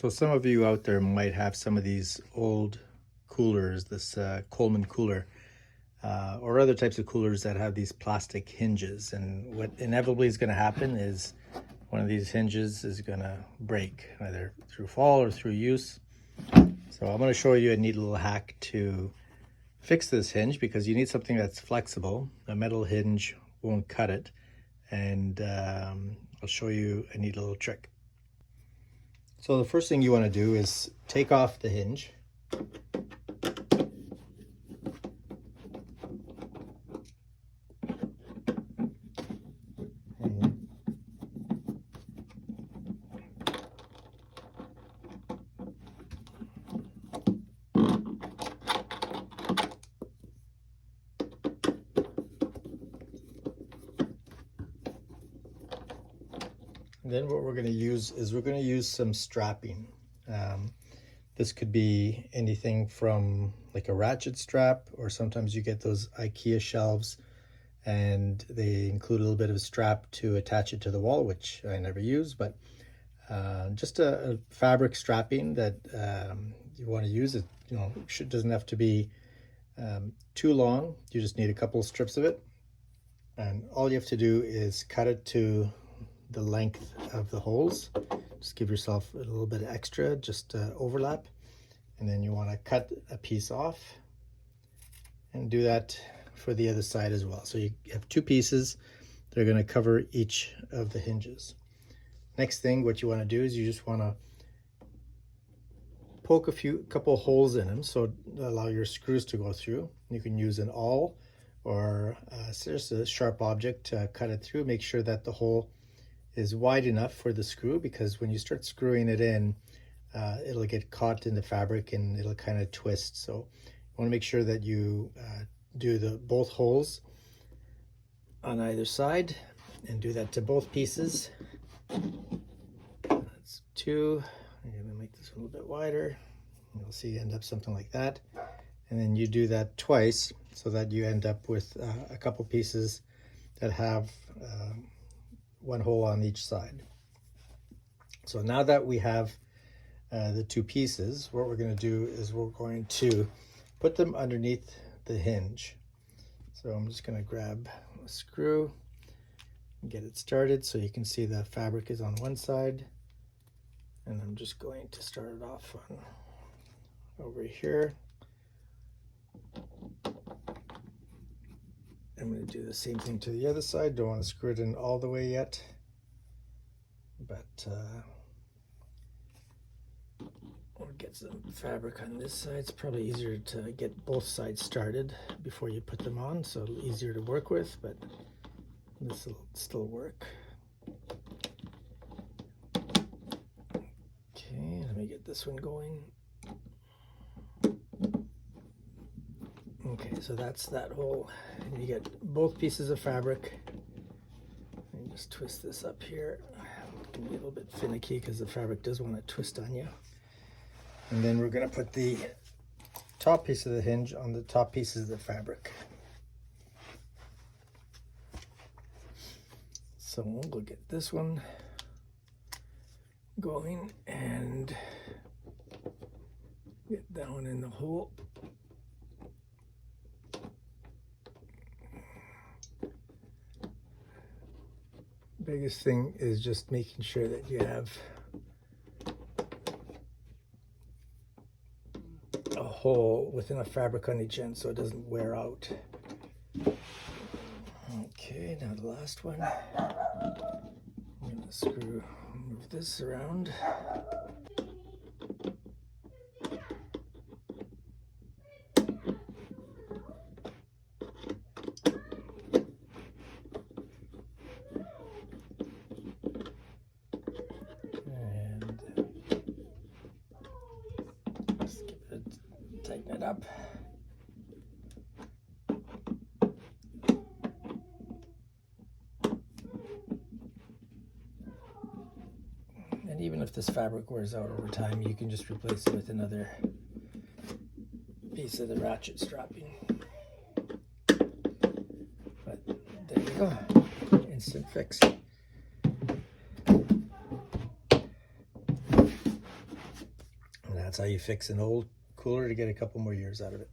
So some of you out there might have some of these old coolers, this Coleman cooler, or other types of coolers that have these plastic hinges. And what inevitably is going to happen is one of these hinges is going to break, either through fall or through use. So I'm going to show you a neat little hack to fix this hinge, because you need something that's flexible. A metal hinge won't cut it. And I'll show you a neat little trick. So the first thing you want to do is take off the hinge. Then what we're going to use is some strapping. This could be anything from like a ratchet strap, or sometimes you get those IKEA shelves and they include a little bit of a strap to attach it to the wall, which I never use, but just a fabric strapping that you want to use. It doesn't have to be too long. You just need a couple of strips of it, and all you have to do is cut it to the length of the holes. Just give yourself a little bit extra, just overlap, and then you want to cut a piece off and do that for the other side as well. So you have two pieces that are going to cover each of the hinges. Next thing, what you want to do is you just want to poke a couple holes in them, so allow your screws to go through. You can use an awl or just a sharp object to cut it through. Make sure that the hole is wide enough for the screw, because when you start screwing it in, it'll get caught in the fabric and it'll kind of twist. So you want to make sure that you do both holes on either side, and do that to both pieces. That's two. I'm going to make this a little bit wider. You'll see you end up something like that. And then you do that twice, so that you end up with a couple pieces that have one hole on each side. So now that we have the two pieces, what we're going to do is we're going to put them underneath the hinge. So I'm just going to grab a screw and get it started, so you can see the fabric is on one side, and I'm just going to start it off on over here. I'm going to do the same thing to the other side. Don't want to screw it in all the way yet, but we'll get some fabric on this side. It's probably easier to get both sides started before you put them on, so easier to work with, but this will still work. Okay, let me get this one going. Okay, so that's that hole. And you get both pieces of fabric. And just twist this up here. It can be a little bit finicky because the fabric does want to twist on you. And then we're going to put the top piece of the hinge on the top pieces of the fabric. So we'll get this one going and get that one in the hole. Biggest thing is just making sure that you have a hole with enough fabric on each end so it doesn't wear out. Okay, now the last one. I'm going to move this around. Tighten it up. And even if this fabric wears out over time, you can just replace it with another piece of the ratchet strapping. But there you go, instant fix. That's how you fix an old cooler to get a couple more years out of it.